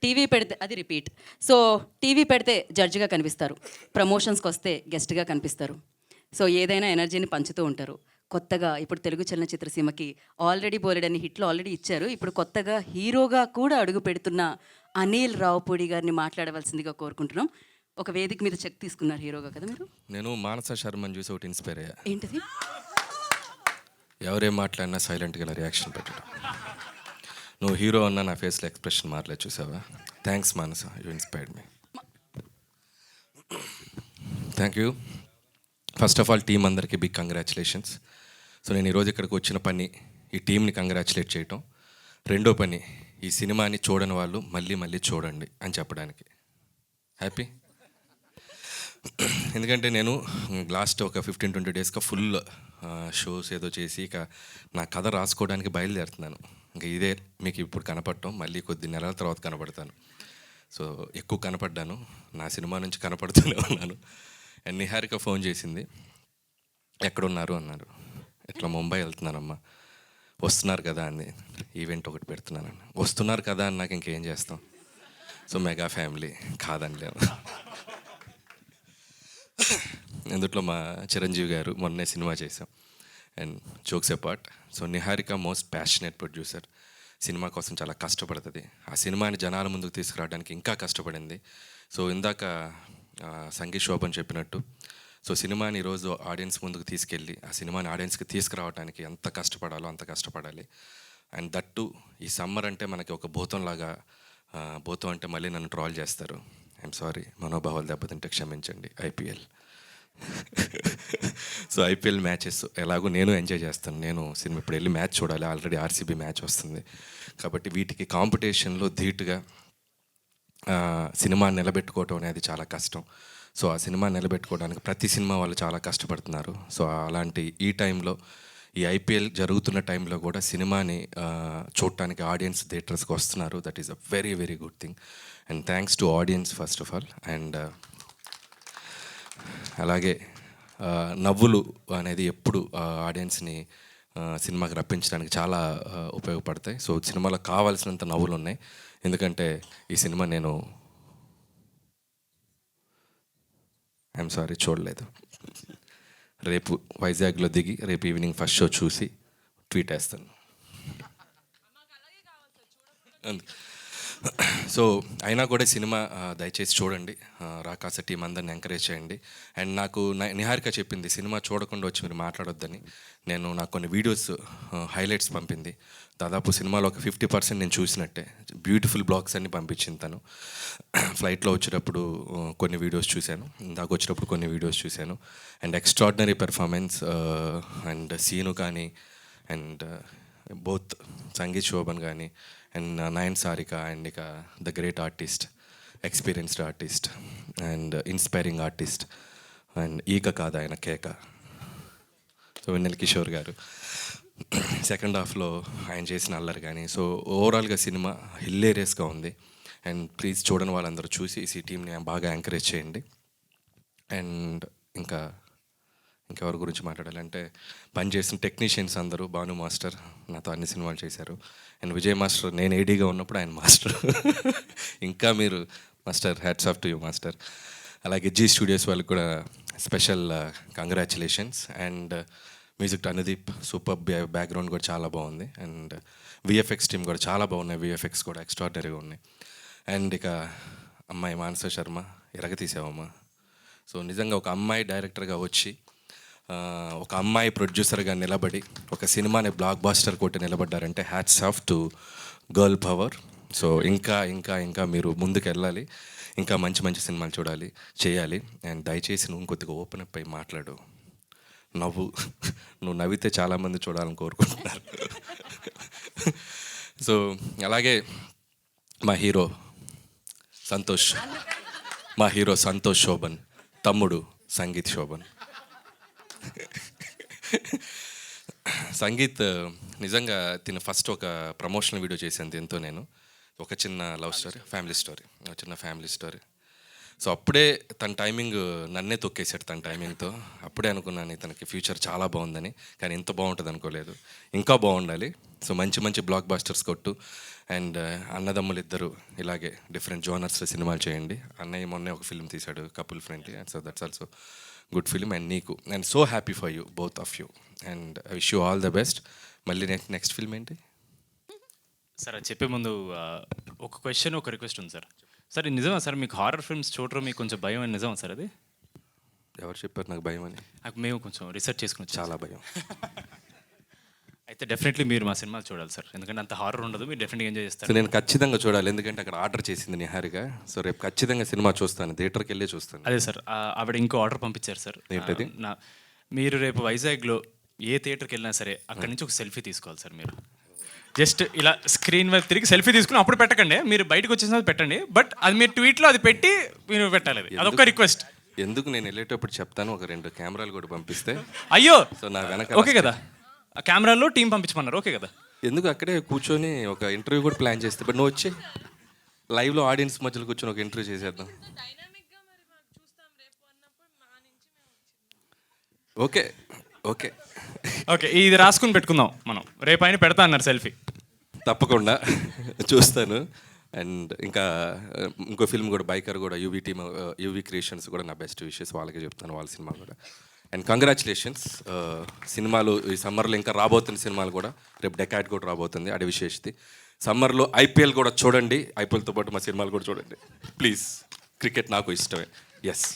TV పెడితే అది repeat. So TV పెడితే జడ్జిగా కనిపిస్తారు, ప్రమోషన్స్కి వస్తే గెస్ట్గా కనిపిస్తారు. సో ఏదైనా ఎనర్జీని పంచుతూ ఉంటారు. కొత్తగా ఇప్పుడు తెలుగు చలనచిత్ర సీమకి ఆల్రెడీ బోలెడన్ని హిట్లు ఆల్రెడీ ఇచ్చారు. ఇప్పుడు కొత్తగా హీరోగా కూడా అడుగు పెడుతున్న అనిల్ రావుపూడి గారిని మాట్లాడవలసిందిగా కోరుకుంటున్నాం. ఒక వేదిక మీద చెక్ తీసుకున్నారు హీరోగా కదా మీరు. నేను మానస శర్మని చూసి ఒకటి ఇన్స్పైర్ అయ్యా. ఏంటిది? ఎవరేం మాట్లాడినా సైలెంట్గా ఇలా రియాక్షన్ పెట్టడం. నువ్వు హీరో అన్న నా ఫేస్లో ఎక్స్ప్రెషన్ మారలేదు, చూసావా? Thanks Manasa, you inspired me. Thank you. First of all team అందరికీ బిగ్ కంగ్రాచులేషన్స్. సో నేను ఈరోజు ఇక్కడికి వచ్చిన పని ఈ టీంని కంగ్రాచులేట్ చేయటం, రెండో పని ఈ సినిమాని చూడని వాళ్ళు మళ్ళీ మళ్ళీ చూడండి అని చెప్పడానికి. హ్యాపీ. ఎందుకంటే నేను లాస్ట్ ఒక 15-20 డేస్గా ఫుల్ షోస్ ఏదో చేసి ఇక నా కథ రాసుకోవడానికి బయలుదేరుతున్నాను. ఇంకా ఇదే మీకు ఇప్పుడు కనపడటం, మళ్ళీ కొద్ది నెలల తర్వాత కనపడతాను. సో ఎక్కువ కనపడ్డాను, నా సినిమా నుంచి కనపడుతూనే ఉన్నాను. అండ్ నిహారిక ఫోన్ చేసింది, ఎక్కడున్నారు అన్నారు. ఇట్లా ముంబై వెళ్తున్నానమ్మా. వస్తున్నారు కదా అని ఈవెంట్ ఒకటి పెడుతున్నాను. వస్తున్నారు కదా అని నాకు ఇంకేం చేస్తాం. సో మెగా ఫ్యామిలీ కాదనిలేము. ఇందులో మా చిరంజీవి గారు మొన్నే సినిమా చేసాం. And jokes apart, so Niharika most passionate producer. Cinema కోసం చాలా కష్టపడుతుంది. ఆ సినిమాని జనాల ముందుకు తీసుకురావడానికి ఇంకా కష్టపడింది. సో ఇందాక సంగీత్ శోభన్ చెప్పినట్టు, సో సినిమాని ఈరోజు ఆడియన్స్ ముందుకు తీసుకెళ్ళి ఆ సినిమాని ఆడియన్స్కి తీసుకురావడానికి ఎంత కష్టపడాలో అంత కష్టపడాలి. అండ్ దట్టు ఈ సమ్మర్ అంటే మనకి ఒక భూతంలాగా, భూతం అంటే మళ్ళీ నన్ను ట్రాల్ చేస్తారు. ఐఎమ్ సారీ, మనోభావాలు దెబ్బతింటే క్షమించండి. ఐపీఎల్ సో ఐపీఎల్ మ్యాచెస్ ఎలాగో నేను ఎంజాయ్ చేస్తాను. నేను సినిమా ఇప్పుడు వెళ్ళి మ్యాచ్ చూడాలి, ఆల్రెడీ ఆర్సీబీ మ్యాచ్ వస్తుంది. కాబట్టి వీటికి కాంపిటీషన్లో ధీటుగా సినిమా నిలబెట్టుకోవటం అనేది చాలా కష్టం. సో ఆ సినిమా నిలబెట్టుకోవడానికి ప్రతి సినిమా వాళ్ళు చాలా కష్టపడుతున్నారు. సో అలాంటి ఈ టైంలో, ఈ ఐపీఎల్ జరుగుతున్న టైంలో కూడా సినిమాని చూడటానికి ఆడియన్స్ థియేటర్స్కి వస్తున్నారు. That is a very very good thing. And thanks to audience first of all. And అలాగే నవ్వులు అనేది ఎప్పుడు ఆడియన్స్ని సినిమాకి రప్పించడానికి చాలా ఉపయోగపడతాయి. సో సినిమాలో కావాల్సినంత నవ్వులు ఉన్నాయి. ఎందుకంటే ఈ సినిమా నేను ఐఎమ్ సారీ చూడలేదు. రేపు వైజాగ్లో దిగి రేపు ఈవినింగ్ ఫస్ట్ షో చూసి ట్వీట్ వేస్తాను. సో అయినా కూడా సినిమా దయచేసి చూడండి. రాకాస టీం అందరిని ఎంకరేజ్ చేయండి. అండ్ నాకు నిహారిక చెప్పింది సినిమా చూడకుండా వచ్చి మీరు మాట్లాడొద్దని. నాకు కొన్ని వీడియోస్ హైలైట్స్ పంపింది. దాదాపు సినిమాలో ఒక 50% నేను చూసినట్టే. బ్యూటిఫుల్ బ్లాగ్స్ అన్ని పంపించింది తను. ఫ్లైట్లో వచ్చేటప్పుడు కొన్ని వీడియోస్ చూశాను, ఇందాక వచ్చేటప్పుడు కొన్ని వీడియోస్ చూశాను. And extraordinary performance. And Seenu కానీ, అండ్ బోత్ సంగీత్ శోభన్ కానీ, అండ్ నయన్ సారిక, అండ్ ఇక the great artist, experienced artist and inspiring artist, and ఈక కాదు ఆయన కేక, సో వెన్నెల కిషోర్ గారు. సెకండ్ హాఫ్లో ఆయన చేసిన అల్లరి కానీ, సో ఓవరాల్గా సినిమా హిల్లేరియస్గా ఉంది. అండ్ ప్లీజ్ చూడని వాళ్ళందరూ చూసి ఈ టీంని బాగా ఎంకరేజ్ చేయండి. అండ్ ఇంకెవరి గురించి మాట్లాడాలంటే, పనిచేసిన టెక్నీషియన్స్ అందరూ, భాను మాస్టర్ నాతో అన్ని సినిమాలు చేశారు. అండ్ విజయ్ మాస్టర్ నేను ఏడీగా ఉన్నప్పుడు ఆయన మాస్టర్. ఇంకా మీరు master, hats off to you master. అలాగే జీ స్టూడియోస్ వాళ్ళకి కూడా special congratulations. And music Anudeep, super background కూడా చాలా బాగుంది. అండ్ విఎఫ్ఎక్స్ టీమ్ కూడా చాలా బాగున్నాయి, విఎఫ్ఎక్స్ కూడా ఎక్స్ట్రాడినరీగా ఉన్నాయి. అండ్ ఇక అమ్మాయి మానస శర్మ, ఎరగతీసావమ్మా. సో నిజంగా ఒక అమ్మాయి డైరెక్టర్గా వచ్చి, ఒక అమ్మాయి ప్రొడ్యూసర్గా నిలబడి ఒక సినిమాని బ్లాక్ బాస్టర్ కొట్టి నిలబడ్డారంటే hats off to girl power. So ఇంకా ఇంకా ఇంకా మీరు ముందుకు వెళ్ళాలి, ఇంకా మంచి మంచి సినిమాలు చూడాలి, చేయాలి. అండ్ దయచేసి నువ్వు కొద్దిగా ఓపెన్ అప్ అయి మాట్లాడు. నువ్వు నవ్వితే చాలామంది చూడాలని కోరుకుంటున్నారు. సో అలాగే మా హీరో సంతోష్ శోభన్, తమ్ముడు సంగీత్ శోభన్. సంగీత్ నిజంగా తిన ఫస్ట్ ఒక ప్రమోషనల్ వీడియో చేశాను దీంతో. నేను ఒక చిన్న లవ్ స్టోరీ, ఫ్యామిలీ స్టోరీ, ఒక చిన్న ఫ్యామిలీ స్టోరీ. సో అప్పుడే తన టైమింగ్ నన్నే తొక్కేశాడు తన టైమింగ్తో. అప్పుడే అనుకున్నాను ఇతనికి ఫ్యూచర్ చాలా బాగుందని, కానీ ఇంత బాగుంటుంది అనుకోలేదు. ఇంకా బాగుండాలి. సో మంచి మంచి బ్లాక్ బాస్టర్స్ కొట్టు. అండ్ అన్నదమ్ములు ఇద్దరు ఇలాగే డిఫరెంట్ జోనర్స్లో సినిమాలు చేయండి. అన్నయ్య మొన్నే ఒక ఫిల్మ్ తీశాడు couple friendly, and so that's also good film. And నీకు and so happy for you, both of you, and I wish you all the best. మళ్ళీ నెక్స్ట్ ఫిల్మ్ ఏంటి సార్? అది చెప్పే ముందు ఒక క్వశ్చన్, ఒక రిక్వెస్ట్ ఉంది సార్. సార్ ఇది నిజమా సార్, మీకు హారర్ ఫిల్మ్స్ చూడడం మీకు కొంచెం భయం అని నిజమా సార్? అది ఎవరు చెప్పారు నాకు భయం అని? నాకు మేము కొంచెం రీసెర్చ్ చేసుకుని చాలా భయం. అయితే డెఫినెట్లీ మీరు మా సినిమాలు చూడాలి సార్, ఎందుకంటే అంత హారర్ ఉండదు, మీరు డెఫినెట్గా ఎంజాయ్ సో చేస్తారు. నేను ఖచ్చితంగా చూడాలి, ఎందుకంటే అక్కడ ఆర్డర్ చేసింది నిహారిక. సో రేపు ఖచ్చితంగా సినిమా చూస్తాను, థియేటర్కి వెళ్ళి చూస్తాను. అదే సార్, ఆవిడ ఇంకో ఆర్డర్ పంపించారు సార్. ఏంటది? మీరు రేపు వైజాగ్లో ఏ థియేటర్కి వెళ్ళినా సరే అక్కడి నుంచి ఒక సెల్ఫీ తీసుకోవాలి సార్. మీరు జస్ట్ ఇలా స్క్రీన్ వైపు తిరిగి సెల్ఫీ తీసుకుని అప్పుడు పెట్టకండి, మీరు బయటకు వచ్చేసిన పెట్టండి, బట్ అది మీరు ట్వీట్లో అది పెట్టి మీరు పెట్టాలి. అది అదొక రిక్వెస్ట్. ఎందుకు నేను వెళ్ళేటప్పుడు చెప్తాను, ఒక 2 కెమెరాలు కూడా పంపిస్తే. అయ్యో సో నా వెనక ఓకే కదా, ఆ కెమెరాలో టీం పంపించమన్నారు, ఓకే కదా. ఎందుకు అక్కడే కూర్చొని ఒక ఇంటర్వ్యూ కూడా ప్లాన్ చేస్తే, బట్ నువ్వు వచ్చి లైవ్లో ఆడియన్స్ మధ్యలో కూర్చొని ఒక ఇంటర్వ్యూ చేసేద్దాం. ఓకే ఓకే ఓకే, ఇది రాసుకుని పెట్టుకుందాం మనం, రేపు ఆయన పెడతా అన్నారు సెల్ఫీ. తప్పకుండా చూస్తాను. అండ్ ఇంకా ఇంకో ఫిల్మ్ కూడా బైకర్ కూడా యూవీ టీమ్, యూవీ క్రియేషన్స్ కూడా నా బెస్ట్ విషెస్ వాళ్ళకే చెప్తాను, వాళ్ళ సినిమా కూడా. అండ్ కంగ్రాచులేషన్స్, సినిమాలు ఈ సమ్మర్లో ఇంకా రాబోతున్న సినిమాలు కూడా, రేపు డెకాడ్ కూడా రాబోతుంది, అది విశేషతి. సమ్మర్లో ఐపీఎల్ కూడా చూడండి, ఐపీఎల్తో పాటు మా సినిమాలు కూడా చూడండి ప్లీజ్. క్రికెట్ నాకు ఇష్టమే. ఎస్.